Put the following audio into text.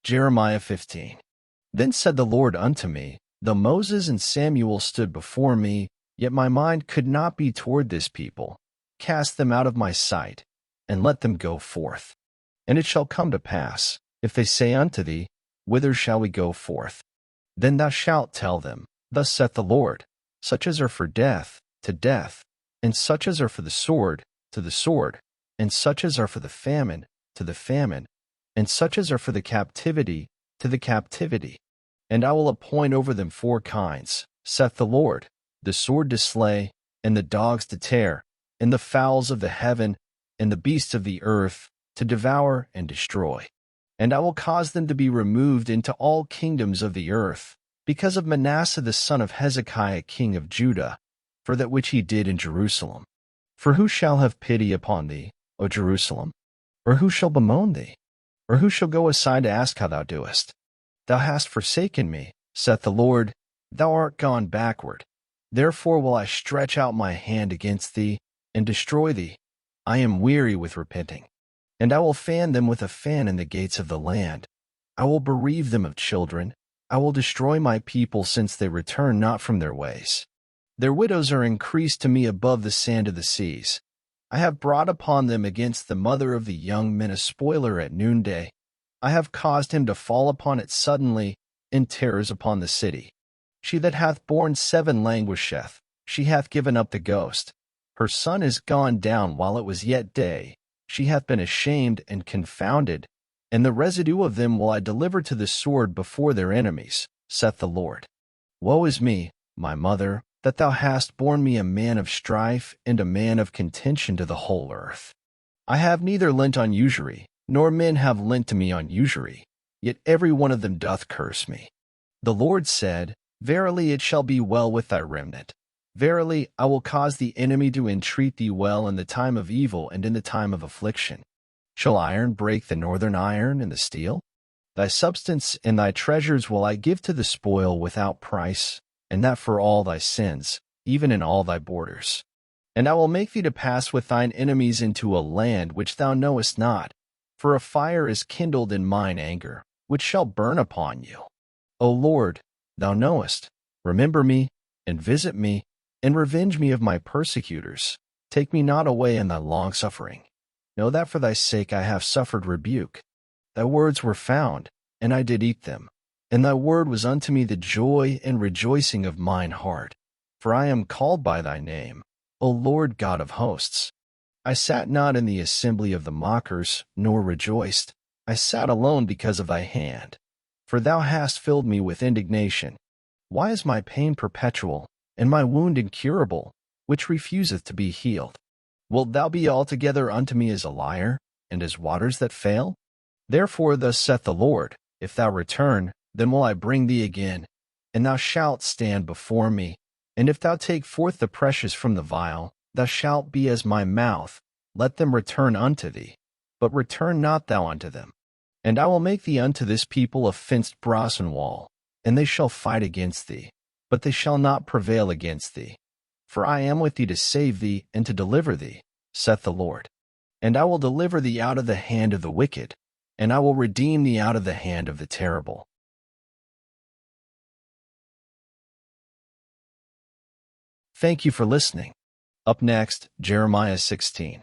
Jeremiah 15. Then said the Lord unto me, Though Moses and Samuel stood before me, yet my mind could not be toward this people. Cast them out of my sight, and let them go forth. And it shall come to pass, if they say unto thee, Whither shall we go forth? Then thou shalt tell them, Thus saith the Lord, Such as are for death, to death, and such as are for the sword, to the sword, and such as are for the famine, to the famine, and such as are for the captivity, to the captivity. And I will appoint over them 4 kinds, saith the Lord, the sword to slay, and the dogs to tear, and the fowls of the heaven, and the beasts of the earth, to devour and destroy. And I will cause them to be removed into all kingdoms of the earth, because of Manasseh the son of Hezekiah king of Judah, for that which he did in Jerusalem. For who shall have pity upon thee, O Jerusalem? Or who shall bemoan thee? Or who shall go aside to ask how thou doest? Thou hast forsaken me, saith the Lord, thou art gone backward. Therefore will I stretch out my hand against thee, and destroy thee. I am weary with repenting. And I will fan them with a fan in the gates of the land. I will bereave them of children. I will destroy my people, since they return not from their ways. Their widows are increased to me above the sand of the seas. I have brought upon them against the mother of the young men a spoiler at noonday. I have caused him to fall upon it suddenly, in terrors upon the city. She that hath borne 7 languisheth, she hath given up the ghost. Her son is gone down while it was yet day. She hath been ashamed and confounded, and the residue of them will I deliver to the sword before their enemies, saith the Lord. Woe is me, my mother, that thou hast borne me a man of strife and a man of contention to the whole earth. I have neither lent on usury, nor men have lent to me on usury, yet every one of them doth curse me. The Lord said, Verily it shall be well with thy remnant. Verily I will cause the enemy to entreat thee well in the time of evil and in the time of affliction. Shall iron break the northern iron and the steel? Thy substance and thy treasures will I give to the spoil without price, and that for all thy sins, even in all thy borders. And I will make thee to pass with thine enemies into a land which thou knowest not, for a fire is kindled in mine anger, which shall burn upon you. O Lord, thou knowest, remember me, and visit me, and revenge me of my persecutors. Take me not away in thy long-suffering. Know that for thy sake I have suffered rebuke. Thy words were found, and I did eat them. And thy word was unto me the joy and rejoicing of mine heart. For I am called by thy name, O Lord God of hosts. I sat not in the assembly of the mockers, nor rejoiced. I sat alone because of thy hand. For thou hast filled me with indignation. Why is my pain perpetual, and my wound incurable, which refuseth to be healed? Wilt thou be altogether unto me as a liar, and as waters that fail? Therefore thus saith the Lord, If thou return, then will I bring thee again, and thou shalt stand before me. And if thou take forth the precious from the vial, thou shalt be as my mouth. Let them return unto thee, but return not thou unto them. And I will make thee unto this people a fenced brazen wall, and they shall fight against thee, but they shall not prevail against thee. For I am with thee to save thee and to deliver thee, saith the Lord. And I will deliver thee out of the hand of the wicked, and I will redeem thee out of the hand of the terrible. Thank you for listening. Up next, Jeremiah 16.